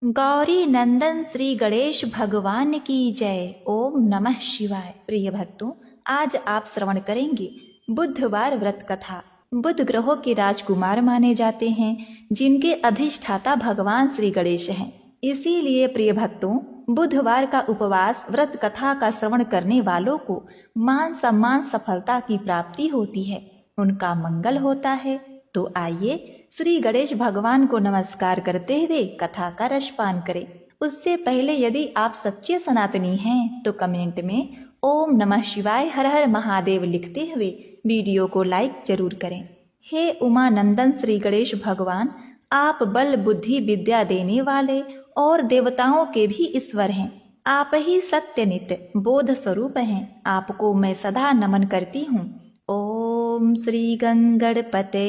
गौरी नंदन श्री गणेश भगवान की जय। ओम नमः शिवाय। प्रिय भक्तों, आज आप श्रवण करेंगे बुधवार व्रत कथा। बुध ग्रहों के राजकुमार माने जाते हैं, जिनके अधिष्ठाता भगवान श्री गणेश हैं। इसीलिए प्रिय भक्तों, बुधवार का उपवास व्रत कथा का श्रवण करने वालों को मान सम्मान सफलता की प्राप्ति होती है, उनका मंगल होता है। तो आइए श्री गणेश भगवान को नमस्कार करते हुए कथा का रसपान करें। उससे पहले यदि आप सच्चे सनातनी हैं तो कमेंट में ओम नमः शिवाय हर हर महादेव लिखते हुए वीडियो को लाइक जरूर करें। हे उमानंदन श्री गणेश भगवान, आप बल बुद्धि विद्या देने वाले और देवताओं के भी ईश्वर हैं। आप ही सत्य नित्य बोध स्वरूप हैं। आपको मैं सदा नमन करती हूँ। ओम श्री गंगणपते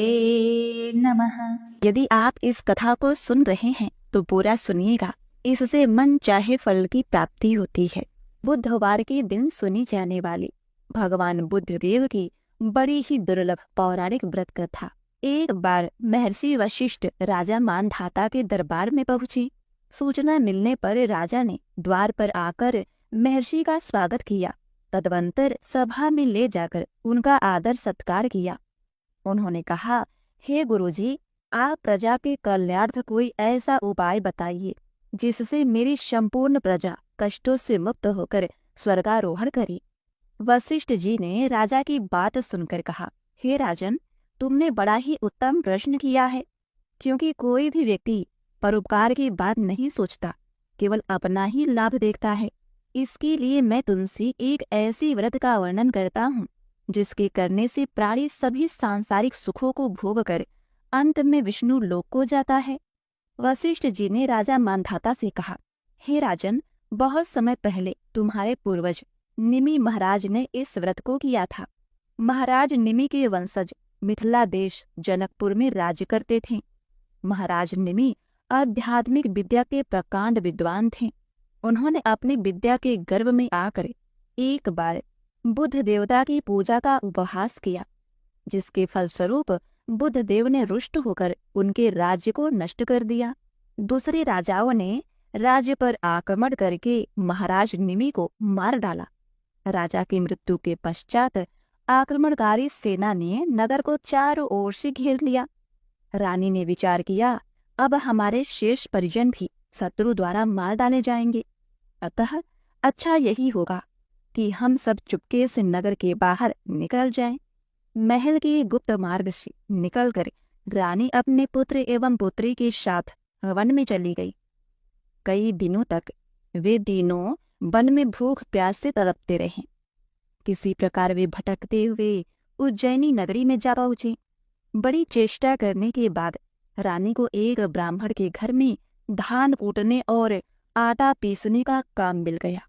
नमः। यदि आप इस कथा को सुन रहे हैं तो पूरा सुनिएगा, इससे मन चाहे फल की प्राप्ति होती है। बुधवार के दिन सुनी जाने वाली भगवान बुद्धदेव की बड़ी ही दुर्लभ पौराणिक व्रत कथा। एक बार महर्षि वशिष्ठ राजा मानधाता के दरबार में पहुंची। सूचना मिलने पर राजा ने द्वार पर आकर महर्षि का स्वागत किया। तदवंतर सभा में ले जाकर उनका आदर सत्कार किया। उन्होंने कहा, हे गुरुजी, आप प्रजा के कल्याणार्थ कोई ऐसा उपाय बताइए जिससे मेरी संपूर्ण प्रजा कष्टों से मुक्त होकर स्वर्गारोहण करे। वशिष्ठ जी ने राजा की बात सुनकर कहा, हे राजन, तुमने बड़ा ही उत्तम प्रश्न किया है, क्योंकि कोई भी व्यक्ति परोपकार की बात नहीं सोचता, केवल अपना ही लाभ देखता है। इसके लिए मैं तुमसे एक ऐसी व्रत का वर्णन करता हूँ जिसके करने से प्राणी सभी सांसारिक सुखों को भोग कर अंत में विष्णु लोक को जाता है। वशिष्ठ जी ने राजा मानधाता से कहा, हे राजन, बहुत समय पहले तुम्हारे पूर्वज निमि महाराज ने इस व्रत को किया था। महाराज निमि के वंशज मिथिला देश जनकपुर में राज्य करते थे। महाराज निमि आध्यात्मिक विद्या के प्रकांड विद्वान थे। उन्होंने अपनी विद्या के गर्व में आकर एक बार बुध देवता की पूजा का उपहास किया, जिसके फलस्वरूप बुध देव ने रुष्ट होकर उनके राज्य को नष्ट कर दिया। दूसरे राजाओं ने राज्य पर आक्रमण करके महाराज निमि को मार डाला। राजा की मृत्यु के पश्चात आक्रमणकारी सेना ने नगर को चारों ओर से घेर लिया। रानी ने विचार किया, अब हमारे शेष परिजन भी शत्रु द्वारा मार डाले जाएंगे, अतः अच्छा यही होगा कि हम सब चुपके से नगर के बाहर निकल जाएं। महल के गुप्त मार्ग से निकलकर रानी अपने पुत्र एवं पुत्री के साथ वन में चली गई। कई दिनों तक वे तीनों वन में भूख प्यास से तड़पते रहे। किसी प्रकार वे भटकते हुए उज्जैनी नगरी में जा पहुंचे। बड़ी चेष्टा करने के बाद रानी को एक ब्राह्मण के घर में धान कूटने और आटा पीसने का काम मिल गया।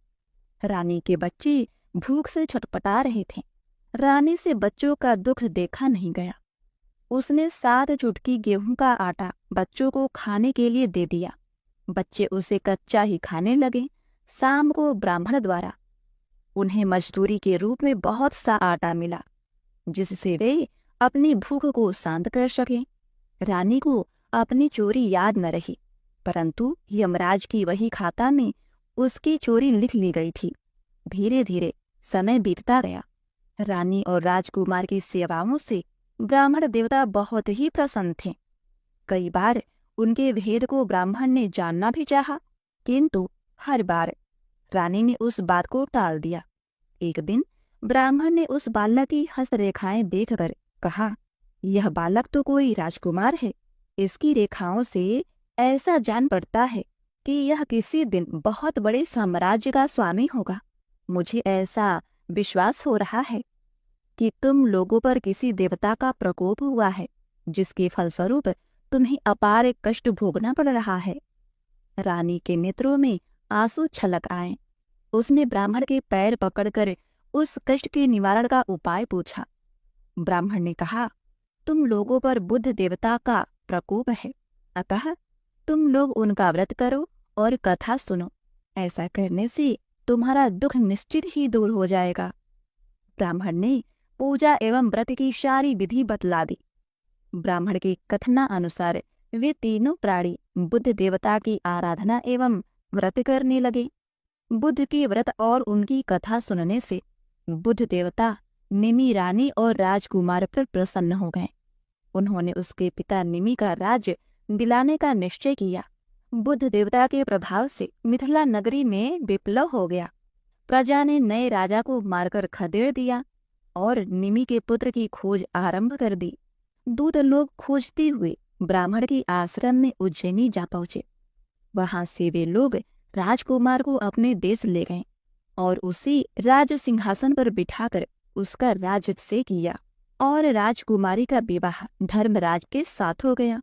रानी के बच्चे भूख से छटपटा रहे थे। रानी से बच्चों का दुख देखा नहीं गया। उसने 7 चुटकी गेहूं का आटा बच्चों को खाने के लिए दे दिया। बच्चे उसे कच्चा ही खाने लगे। शाम को ब्राह्मण द्वारा उन्हें मजदूरी के रूप में बहुत सा आटा मिला, जिससे वे अपनी भूख को शांत कर सके। रानी को अपनी चोरी याद न रही, परंतु यमराज की वही खाता में उसकी चोरी लिख ली गई थी। धीरे धीरे समय बीतता गया। रानी और राजकुमार की सेवाओं से ब्राह्मण देवता बहुत ही प्रसन्न थे। कई बार उनके भेद को ब्राह्मण ने जानना भी चाहा, किंतु हर बार रानी ने उस बात को टाल दिया। एक दिन ब्राह्मण ने उस बालक की हस्तरेखाएं देखकर कहा, यह बालक तो कोई राजकुमार है। इसकी रेखाओं से ऐसा जान पड़ता है कि यह किसी दिन बहुत बड़े साम्राज्य का स्वामी होगा। मुझे ऐसा विश्वास हो रहा है कि तुम लोगों पर किसी देवता का प्रकोप हुआ है, जिसके फलस्वरूप तुम्हें अपार कष्ट भोगना पड़ रहा है। रानी के नेत्रों में आंसू छलक आए। उसने ब्राह्मण के पैर पकड़कर उस कष्ट के निवारण का उपाय पूछा। ब्राह्मण ने कहा, तुम लोगों पर बुध देवता का प्रकोप है, अतः तुम लोग उनका व्रत करो और कथा सुनो। ऐसा करने से तुम्हारा दुख निश्चित ही दूर हो जाएगा। ब्राह्मण ने पूजा एवं व्रत की सारी विधि बतला दी। ब्राह्मण के कथना अनुसार वे तीनों प्राणी बुद्ध देवता की आराधना एवं व्रत करने लगे। बुद्ध के व्रत और उनकी कथा सुनने से बुद्ध देवता निमि रानी और राजकुमार पर प्रसन्न हो गए। उन्होंने उसके पिता निमि का राज्य दिलाने का निश्चय किया। बुद्ध देवता के प्रभाव से मिथिला नगरी में विप्लव हो गया। प्रजा ने नए राजा को मारकर खदेड़ दिया और निमि के पुत्र की खोज आरंभ कर दी। दूत लोग खोजते हुए ब्राह्मण के आश्रम में उज्जैनी जा पहुंचे। वहां से वे लोग राजकुमार को अपने देश ले गए और उसी राज सिंहासन पर बिठाकर उसका राज्य किया और राजकुमारी का विवाह धर्मराज के साथ हो गया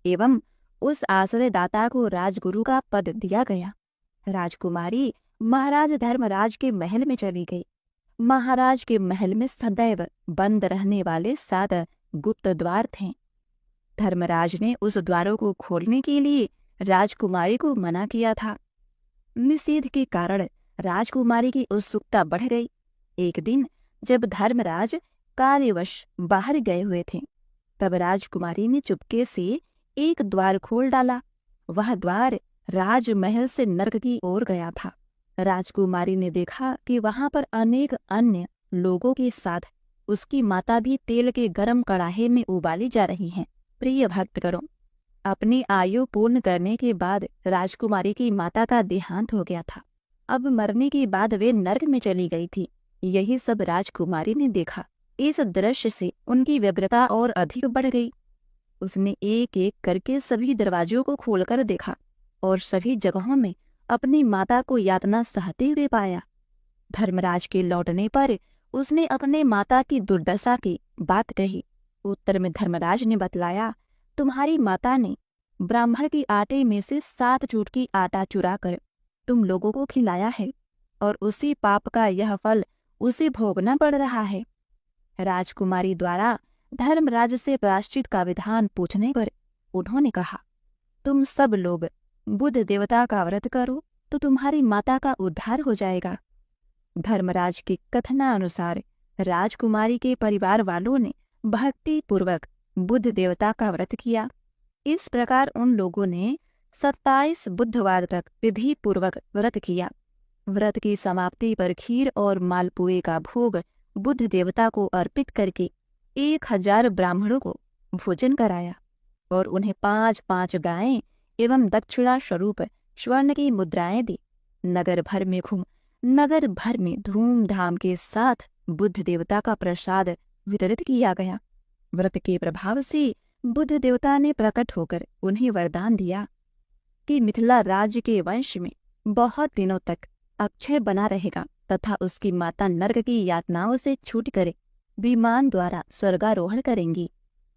एवं उस आश्रयदाता को राजगुरु का पद दिया गया। राजकुमारी महाराज धर्मराज के महल में चली गई। महाराज के महल में सदैव बंद रहने वाले 7 गुप्त द्वार थे। धर्मराज ने उस द्वारों को खोलने के लिए राजकुमारी को मना किया था। निषेध के कारण राजकुमारी की उत्सुकता बढ़ गई। एक दिन जब धर्मराज कार्यवश बाहर गए हुए थे, तब राजकुमारी ने चुपके से एक द्वार खोल डाला। वह द्वार राजमहल से नर्क की ओर गया था। राजकुमारी ने देखा कि वहां पर अनेक अन्य लोगों के साथ उसकी माता भी तेल के गरम कड़ाहे में उबाली जा रही हैं। प्रिय भक्तगणों, अपनी आयु पूर्ण करने के बाद राजकुमारी की माता का देहांत हो गया था। अब मरने के बाद वे नर्क में चली गई थी। यही सब राजकुमारी ने देखा। इस दृश्य से उनकी व्यग्रता और अधिक बढ़ गई। उसने एक एक करके सभी दरवाजों को खोलकर देखा और सभी जगहों में अपनी माता को यातना सहते हुए पाया। धर्मराज के लौटने पर उसने अपने माता की दुर्दशा की बात कही। उत्तर में धर्मराज ने बतलाया, तुम्हारी माता ने ब्राह्मण के आटे में से 7 चुटकी आटा चुराकर तुम लोगों को खिलाया है और उसी पाप का यह फल उसे भोगना पड़ रहा है। राजकुमारी द्वारा धर्मराज से प्रायश्चित का विधान पूछने पर उन्होंने कहा, तुम सब लोग बुद्ध देवता का व्रत करो तो तुम्हारी माता का उद्धार हो जाएगा। धर्मराज के कथनानुसार राजकुमारी के परिवार वालों ने भक्ति पूर्वक बुद्ध देवता का व्रत किया। इस प्रकार उन लोगों ने 27 बुधवार तक विधि पूर्वक व्रत किया। व्रत की समाप्ति पर खीर और मालपुए का भोग बुद्ध देवता को अर्पित करके 1000 ब्राह्मणों को भोजन कराया और उन्हें 5-5 गायें एवं दक्षिणा स्वरूप स्वर्ण की मुद्राएं दी। नगर भर में धूमधाम के साथ बुद्ध देवता का प्रसाद वितरित किया गया। व्रत के प्रभाव से बुद्ध देवता ने प्रकट होकर उन्हें वरदान दिया कि मिथिला राज्य के वंश में बहुत दिनों तक अक्षय बना रहेगा तथा उसकी माता नर्क की यातनाओं से छूटकर विमान द्वारा स्वर्गारोहण करेंगी।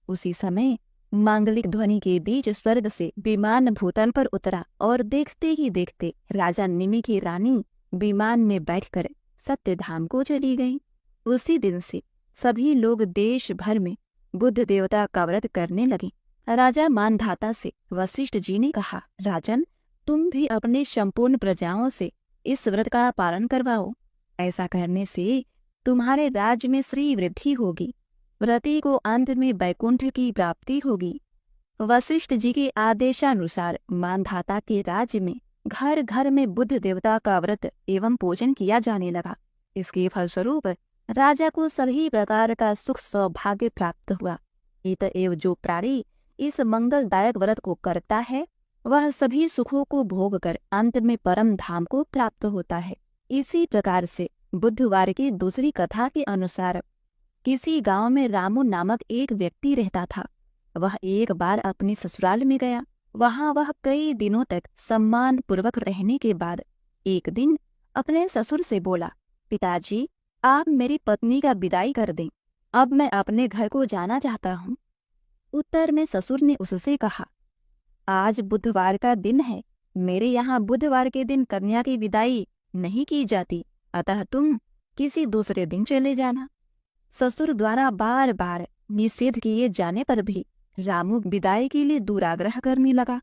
उसी समय मांगलिक ध्वनि के बीच स्वर्ग से विमान भूतल पर उतरा और देखते ही देखते राजा निमि की रानी विमान में बैठकर सत्यधाम को चली गई। उसी दिन से सभी लोग देश भर में बुद्ध देवता का व्रत करने लगे। राजा मानधाता से वशिष्ठ जी ने कहा, राजन, तुम भी अपने संपूर्ण प्रजाओं से इस व्रत का पालन करवाओ। ऐसा करने से तुम्हारे राज्य में श्री वृद्धि होगी। व्रती को अंत में वैकुंठ की प्राप्ति होगी। वशिष्ठ जी के आदेशानुसार मानधाता के राज्य में घर घर में बुद्ध देवता का व्रत एवं पूजन किया जाने लगा। इसके फलस्वरूप राजा को सभी प्रकार का सुख सौभाग्य प्राप्त हुआ। अतएव जो प्राणी इस मंगलदायक व्रत को करता है वह सभी सुखों को भोग कर अंत में परम धाम को प्राप्त होता है। इसी प्रकार से बुधवार की दूसरी कथा के अनुसार किसी गांव में रामू नामक एक व्यक्ति रहता था। वह एक बार अपने ससुराल में गया। वहां वह कई दिनों तक सम्मान पूर्वक रहने के बाद एक दिन अपने ससुर से बोला, पिताजी, आप मेरी पत्नी का विदाई कर दें। अब मैं अपने घर को जाना चाहता हूँ। उत्तर में ससुर ने उससे कहा, आज बुधवार का दिन है। मेरे यहाँ बुधवार के दिन कन्या की विदाई नहीं की जाती, अतः तुम किसी दूसरे दिन चले जाना। ससुर द्वारा बार बार निषेध किए जाने पर भी रामू विदाई के लिए दुराग्रह करने लगा।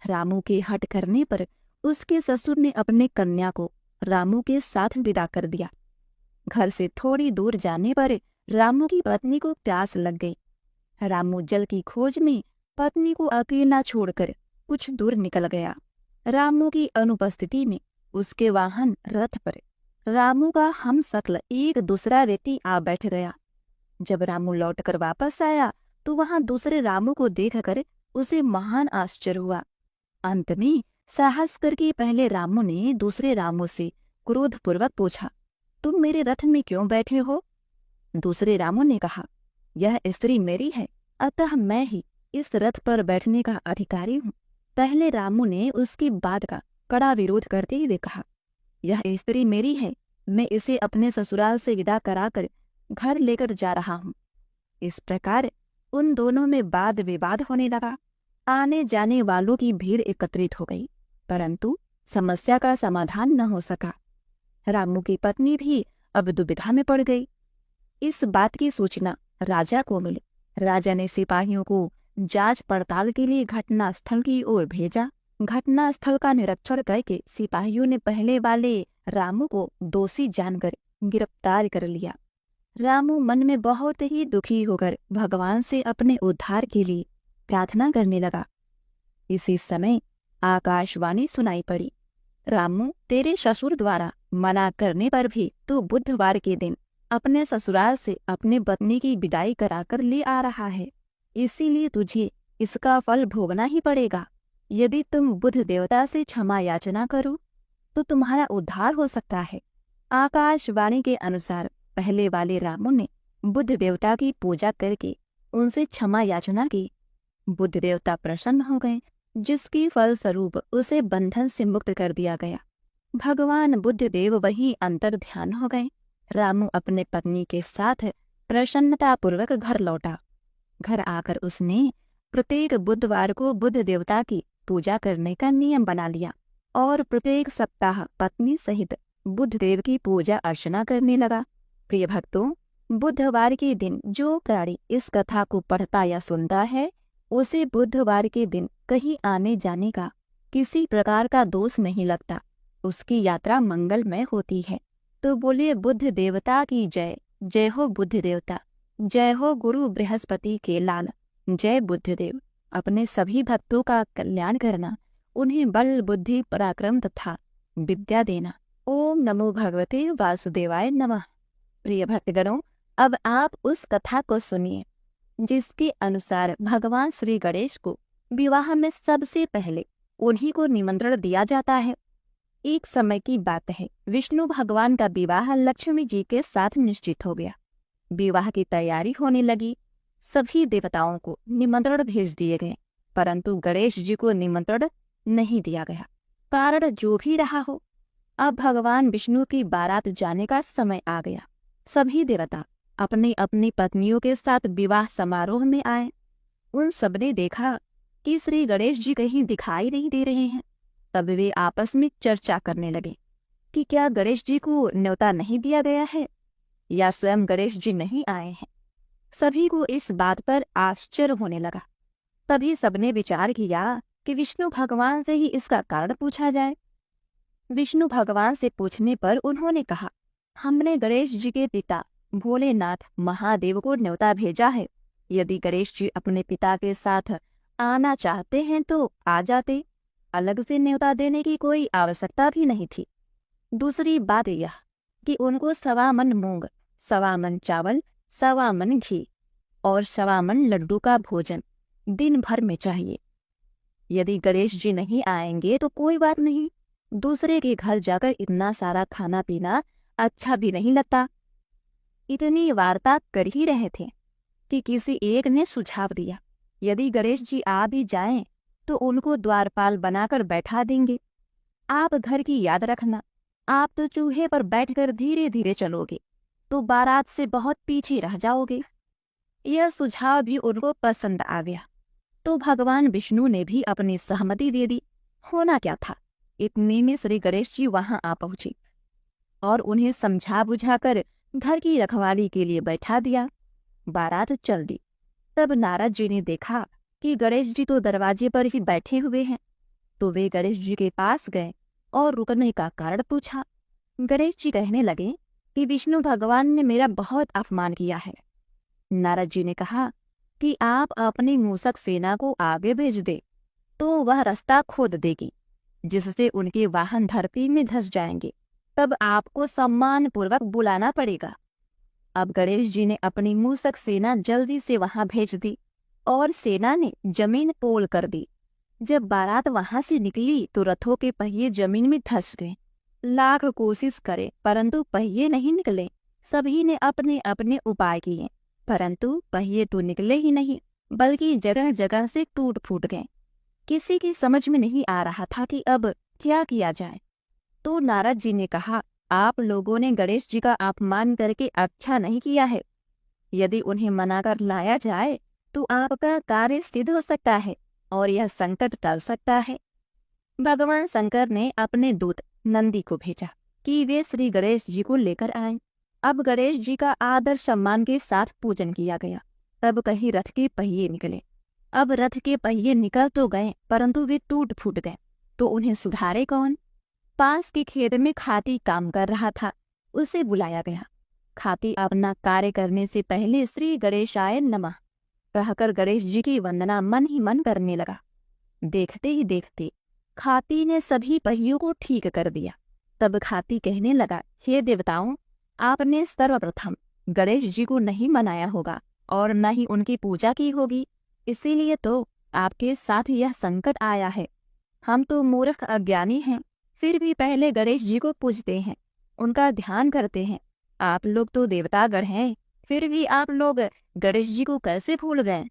रामू के हट करने पर उसके ससुर ने अपने कन्या को रामू के साथ विदा कर दिया। घर से थोड़ी दूर जाने पर रामू की पत्नी को प्यास लग गई। रामू जल की खोज में पत्नी को अकेला छोड़कर कुछ दूर निकल गया। रामू की अनुपस्थिति में उसके वाहन रथ पर रामू का हम शक्ल एक दूसरा व्यक्ति आ बैठ गया। जब रामू लौटकर वापस आया तो वहां दूसरे रामू को देखकर उसे महान आश्चर्य हुआ। अंत में साहस करके पहले रामू ने दूसरे रामू से क्रोधपूर्वक पूछा, तुम मेरे रथ में क्यों बैठे हो? दूसरे रामू ने कहा, यह स्त्री मेरी है, अतः मैं ही इस रथ पर बैठने का अधिकारी हूँ। पहले रामू ने उसकी बात का कड़ा विरोध करते हुए कहा, यह स्त्री मेरी है, मैं इसे अपने ससुराल से विदा कराकर घर लेकर जा रहा हूँ। इस प्रकार उन दोनों में वाद विवाद होने लगा। आने जाने वालों की भीड़ एकत्रित हो गई, परंतु समस्या का समाधान न हो सका। रामू की पत्नी भी अब दुविधा में पड़ गई। इस बात की सूचना राजा को मिली। राजा ने सिपाहियों को जांच पड़ताल के लिए घटनास्थल की ओर भेजा। घटनास्थल का निरीक्षण करके सिपाहियों ने पहले वाले रामू को दोषी जानकर गिरफ्तार कर लिया। रामू मन में बहुत ही दुखी होकर भगवान से अपने उद्धार के लिए प्रार्थना करने लगा। इसी समय आकाशवाणी सुनाई पड़ी, रामू, तेरे ससुर द्वारा मना करने पर भी तू बुधवार के दिन अपने ससुराल से अपने पत्नी की विदाई कराकर ले आ रहा है, इसीलिए तुझे इसका फल भोगना ही पड़ेगा। यदि तुम बुध देवता से क्षमा याचना करो तो तुम्हारा उद्धार हो सकता है। आकाशवाणी के अनुसार पहले वाले रामू ने बुध देवता की पूजा करके उनसे क्षमा याचना की। बुध देवता प्रसन्न हो गए, जिसकी फलस्वरूप उसे बंधन से मुक्त कर दिया गया। भगवान बुद्ध देव वहीं अंतर ध्यान हो गए। रामू अपने पत्नी के साथ प्रसन्नतापूर्वक घर लौटा। घर आकर उसने प्रत्येक बुधवार को बुद्ध देवता की पूजा करने का नियम बना लिया और प्रत्येक सप्ताह पत्नी सहित बुद्ध देव की पूजा अर्चना करने लगा। प्रिय भक्तों, बुधवार के दिन जो प्राणी इस कथा को पढ़ता या सुनता है, उसे बुधवार के दिन कहीं आने जाने का किसी प्रकार का दोष नहीं लगता, उसकी यात्रा मंगलमय होती है। तो बोलिए बुद्ध देवता की जय। जय हो बुद्ध देवता, जय हो गुरु बृहस्पति के लाल। जय बुद्ध देव। अपने सभी भक्तों का कल्याण करना, उन्हें बल बुद्धि पराक्रम तथा विद्या देना। ओम नमो भगवते वासुदेवाय नमः। प्रिय भक्तगणों, अब आप उस कथा को सुनिए जिसके अनुसार भगवान श्री गणेश को विवाह में सबसे पहले उन्हीं को निमंत्रण दिया जाता है। एक समय की बात है, विष्णु भगवान का विवाह लक्ष्मी जी के साथ निश्चित हो गया। विवाह की तैयारी होने लगी। सभी देवताओं को निमंत्रण भेज दिए गए, परंतु गणेश जी को निमंत्रण नहीं दिया गया। कारण जो भी रहा हो, अब भगवान विष्णु की बारात जाने का समय आ गया। सभी देवता अपनी अपनी पत्नियों के साथ विवाह समारोह में आए। उन सबने देखा कि श्री गणेश जी कहीं दिखाई नहीं दे रहे हैं। तब वे आपस में चर्चा करने लगे कि क्या गणेश जी को न्योता नहीं दिया गया है या स्वयं गणेश जी नहीं आए हैं। सभी को इस बात पर आश्चर्य होने लगा। तभी सबने विचार किया कि विष्णु भगवान से ही इसका कारण पूछा जाए। विष्णु भगवान से पूछने पर उन्होंने कहा, हमने गणेश जी के पिता भोलेनाथ महादेव को न्योता भेजा है। यदि गणेश जी अपने पिता के साथ आना चाहते हैं तो आ जाते, अलग से न्योता देने की कोई आवश्यकता भी नहीं थी। दूसरी बात यह कि उनको 1.25 मन मूंग, 1.25 मन चावल, 1.25 मन घी और 1.25 मन लड्डू का भोजन दिन भर में चाहिए। यदि गणेश जी नहीं आएंगे तो कोई बात नहीं, दूसरे के घर जाकर इतना सारा खाना पीना अच्छा भी नहीं लगता। इतनी वार्ता कर ही रहे थे कि किसी एक ने सुझाव दिया, यदि गणेश जी आ भी जाएं तो उनको द्वारपाल बनाकर बैठा देंगे। आप घर की याद रखना, आप तो चूहे पर बैठकर धीरे धीरे चलोगे तो बारात से बहुत पीछे रह जाओगे। यह सुझाव भी उनको पसंद आ गया, तो भगवान विष्णु ने भी अपनी सहमति दे दी। होना क्या था, इतने में श्री गणेश जी वहां आ पहुंचे और उन्हें समझा बुझाकर घर की रखवाली के लिए बैठा दिया। बारात चल दी। तब नारद जी ने देखा कि गणेश जी तो दरवाजे पर ही बैठे हुए हैं, तो वे गणेश जी के पास गए और रुकने का कारण पूछा। गणेश जी कहने लगे कि विष्णु भगवान ने मेरा बहुत अपमान किया है। नारद जी ने कहा कि आप अपनी मूषक सेना को आगे भेज दे, तो वह रास्ता खोद देगी, जिससे उनके वाहन धरती में धंस जाएंगे। तब आपको सम्मान पूर्वक बुलाना पड़ेगा। अब गणेश जी ने अपनी मूसक सेना जल्दी से वहां भेज दी और सेना ने जमीन पोल कर दी। जब बारात वहां से निकली तो रथों के पहिए जमीन में धंस गए। लाख कोशिश करे परंतु पहिए नहीं निकले। सभी ने अपने अपने उपाय किए, परंतु पहिए तो निकले ही नहीं, बल्कि जगह जगह से टूट फूट गए। किसी की समझ में नहीं आ रहा था कि अब क्या किया जाए। तो नारद जी ने कहा, आप लोगों ने गणेश जी का अपमान करके अच्छा नहीं किया है। यदि उन्हें मनाकर लाया जाए तो आपका कार्य सिद्ध हो सकता है और यह संकट टल सकता है। भगवान शंकर ने अपने दूत नंदी को भेजा कि वे श्री गणेश जी को लेकर आए। अब गणेश जी का आदर सम्मान के साथ पूजन किया गया। तब कहीं रथ के पहिए निकले। अब रथ के पहिए निकल तो गए, परंतु वे टूट फूट गए। तो उन्हें सुधारे कौन? पास के खेत में खाती काम कर रहा था, उसे बुलाया गया। खाती अपना कार्य करने से पहले श्री गणेशाय नमः कहकर गणेश जी की वंदना मन ही मन करने लगा। देखते ही देखते खाती ने सभी पहियों को ठीक कर दिया। तब खाती कहने लगा, हे देवताओं, आपने सर्वप्रथम गणेश जी को नहीं मनाया होगा और न ही उनकी पूजा की होगी, इसीलिए तो आपके साथ यह संकट आया है। हम तो मूर्ख अज्ञानी हैं, फिर भी पहले गणेश जी को पूजते हैं, उनका ध्यान करते हैं। आप लोग तो देवतागण हैं, फिर भी आप लोग गणेश जी को कैसे भूल गए?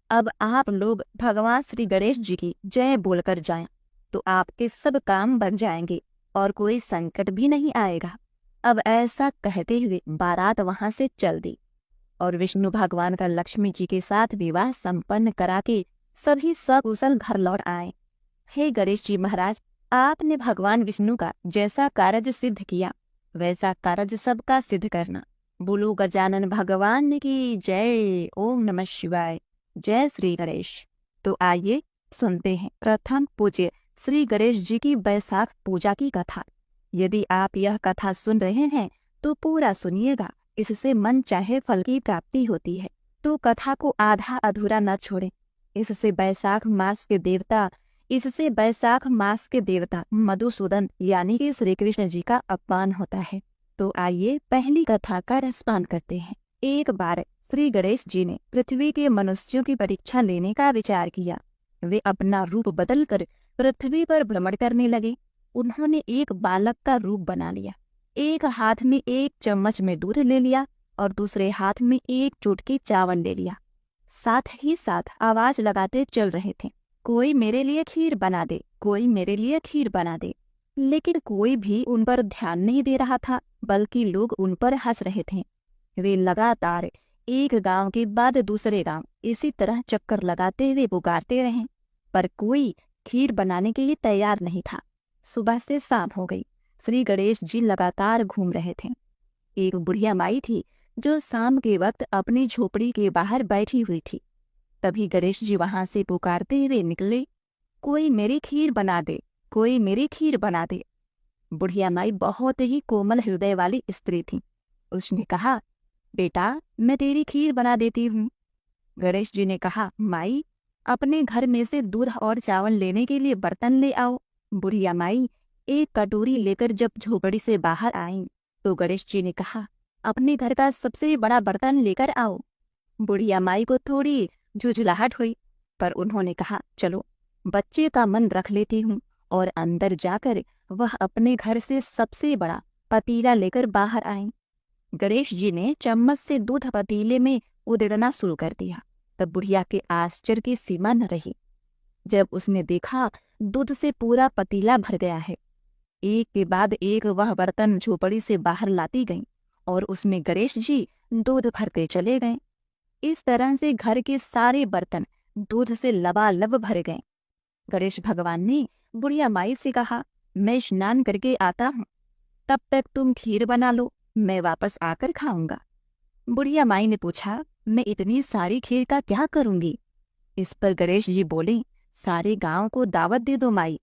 अब आप लोग भगवान श्री गणेश जी की जय बोलकर जाएं, तो आपके सब काम बन जाएंगे और कोई संकट भी नहीं आएगा। अब ऐसा कहते हुए बारात वहां से चल दी और विष्णु भगवान का लक्ष्मी जी के साथ विवाह संपन्न करा के सभी सकुशल घर लौट आए। हे गणेश जी महाराज, आपने भगवान विष्णु का जैसा कार्य सिद्ध किया, वैसा कार्य सबका सिद्ध करना। बोलो गजानन भगवान की जय। ओम नमः शिवाय। जय श्री गणेश। तो आइए सुनते हैं प्रथम पूज्य श्री गणेश जी की बैसाख पूजा की कथा। यदि आप यह कथा सुन रहे हैं तो पूरा सुनिएगा, इससे मन चाहे फल की प्राप्ति होती है। तो कथा को आधा अधूरा न छोड़ें। इससे बैसाख मास के देवता मधुसूदन यानी कि श्री कृष्ण जी का अपमान होता है। तो आइए पहली कथा का रसपान करते हैं। एक बार श्री गणेश जी ने पृथ्वी के मनुष्यों की परीक्षा लेने का विचार किया। वे अपना रूप बदलकर पृथ्वी पर भ्रमण करने लगे। उन्होंने एक बालक का रूप बना लिया। एक हाथ में एक चम्मच में दूध ले लिया और दूसरे हाथ में एक चुटकी चावल ले लिया। साथ ही साथ आवाज लगाते चल रहे थे, कोई मेरे लिए खीर बना दे, कोई मेरे लिए खीर बना दे। लेकिन कोई भी उन पर ध्यान नहीं दे रहा था, बल्कि लोग उन पर हंस रहे थे। वे लगातार एक गांव के बाद दूसरे गांव इसी तरह चक्कर लगाते हुए पुकारते रहे, पर कोई खीर बनाने के लिए तैयार नहीं था। सुबह से शाम हो गई। श्री गणेश जी लगातार घूम रहे थे। एक बुढ़िया माई थी जो शाम के वक्त अपनी झोपड़ी के बाहर बैठी हुई थी। तभी गणेश जी वहां से पुकारते हुए निकले, कोई मेरी खीर बना दे, कोई मेरी खीर बना दे। बुढ़िया माई बहुत ही कोमल हृदय वाली स्त्री थी। उसने कहा, बेटा मैं तेरी खीर बना देती हूँ। गणेश जी ने कहा, माई अपने घर में से दूध और चावल लेने के लिए बर्तन ले आओ। बुढ़िया माई एक कटोरी लेकर जब झोपड़ी से बाहर आई तो गणेश जी ने कहा, अपने घर का सबसे बड़ा बर्तन लेकर आओ। बुढ़िया माई को थोड़ी झुझलाहट हुई, पर उन्होंने कहा, चलो बच्चे का मन रख लेती हूँ, और अंदर जाकर वह अपने घर से सबसे बड़ा पतीला लेकर बाहर आई। गणेश जी ने चम्मच से दूध पतीले में उधेड़ना शुरू कर दिया। तब बुढ़िया के आश्चर्य की सीमा न रही जब उसने देखा दूध से पूरा पतीला भर गया है। एक के बाद एक वह बर्तन झोपड़ी से बाहर लाती गई और उसमें गणेश जी दूध भरते चले गए। इस तरह से घर के सारे बर्तन दूध से लबालब भर गए। गणेश भगवान ने बुढ़िया माई से कहा, मैं स्नान करके आता हूँ, तब तक तुम खीर बना लो, मैं वापस आकर खाऊंगा। बुढ़िया माई ने पूछा, मैं इतनी सारी खीर का क्या करूंगी? इस पर गणेश जी बोले, सारे गांव को दावत दे दो माई।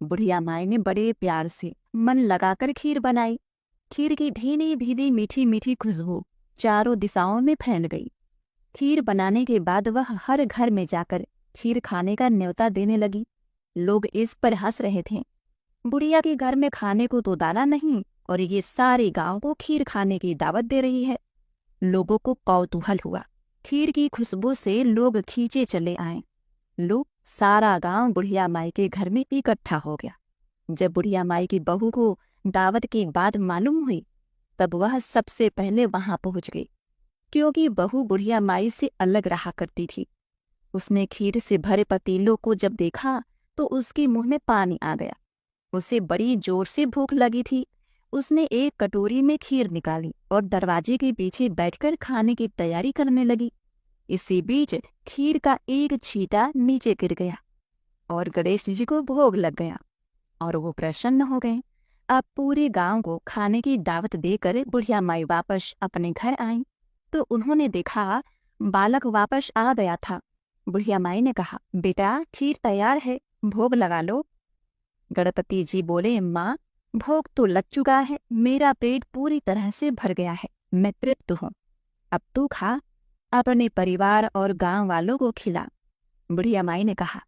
बुढ़िया माई ने बड़े प्यार से मन लगाकर खीर बनाई। खीर की भीनी भीनी मीठी मीठी खुशबू चारों दिशाओं में फैल गई। खीर बनाने के बाद वह हर घर में जाकर खीर खाने का न्योता देने लगी। लोग इस पर हंस रहे थे। बुढ़िया के घर में खाने को तो दाना नहीं और ये सारे गांव को खीर खाने की दावत दे रही है। लोगों को कौतूहल हुआ। खीर की खुशबू से लोग खींचे चले आए। लोग सारा गांव बुढ़िया माई के घर में इकट्ठा हो गया। जब बुढ़िया माई की बहू को दावत की बात मालूम हुई तब वह सबसे पहले वहां पहुंच गई, क्योंकि बहू बुढ़िया माई से अलग रहा करती थी। उसने खीर से भरे पतीलों को जब देखा तो उसके मुंह में पानी आ गया। उसे बड़ी जोर से भूख लगी थी। उसने एक कटोरी में खीर निकाली और दरवाजे के पीछे बैठकर खाने की तैयारी करने लगी। इसी बीच खीर का एक छींटा नीचे गिर गया और गणेश जी को भोग लग गया और वो प्रसन्न हो गए। अब पूरे गांव को खाने की दावत देकर बुढ़िया माई वापस अपने घर आई तो उन्होंने देखा बालक वापस आ गया था। बुढ़िया माई ने कहा, बेटा खीर तैयार है, भोग लगा लो। गणपति जी बोले, माँ भोग तो लग चुका है, मेरा पेट पूरी तरह से भर गया है, मैं तृप्त हूँ। अब तू खा, अपने परिवार और गांव वालों को खिला। बुढ़िया माई ने कहा,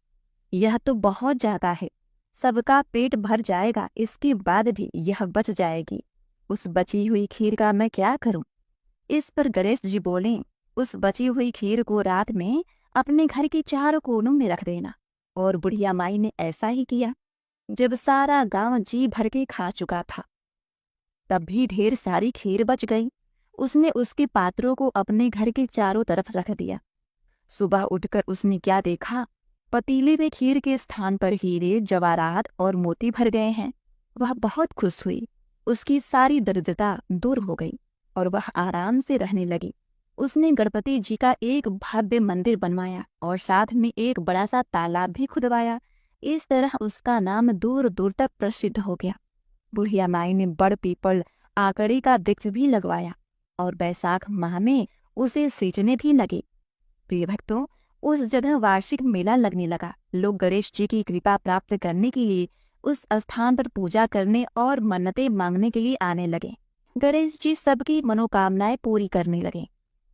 यह तो बहुत ज्यादा है, सबका पेट भर जाएगा, इसके बाद भी यह बच जाएगी। उस बची हुई खीर का मैं क्या करूं? इस पर गणेश जी बोले, उस बची हुई खीर को रात में अपने घर के चारों कोनों में रख देना। और बुढ़िया माई ने ऐसा ही किया। जब सारा गांव जी भर के खा चुका था तब भी ढेर सारी खीर बच गई। उसने उसके पात्रों को अपने घर के चारों तरफ रख दिया। सुबह उठकर उसने क्या देखा, पतीले में खीर के स्थान पर हीरे, जवाहरात और मोती भर गए हैं। वह बहुत खुश हुई। उसकी सारी दरिद्रता दूर हो गई और वह आराम से रहने लगी। उसने गणपति जी का एक भव्य मंदिर बनवाया और साथ में एक बड़ा सा तालाब भी खुदवाया। इस तरह उसका नाम दूर दूर तक प्रसिद्ध हो गया। बुढ़िया माई ने बड़ पीपल आकड़ी का वृक्ष भी लगवाया और बैसाख माह में उसे सींचने भी लगे। प्रिय भक्तों, उस जगह वार्षिक मेला लगने लगा। लोग गणेश जी की कृपा प्राप्त करने के लिए उस स्थान पर पूजा करने और मन्नतें मांगने के लिए आने लगे। गणेश जी सबकी मनोकामनाएं पूरी करने लगे।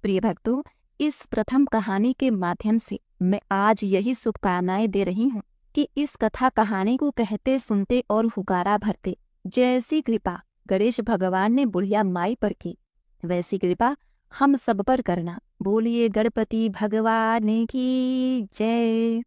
प्रिय भक्तों, इस प्रथम कहानी के माध्यम से मैं आज यही शुभकामनाएं दे रही हूँ कि इस कथा कहानी को कहते सुनते और हुकारा भरते जैसी कृपा गणेश भगवान ने बुढ़िया माई पर की, वैसी कृपा हम सब पर करना। बोलिए गणपति भगवान की जय।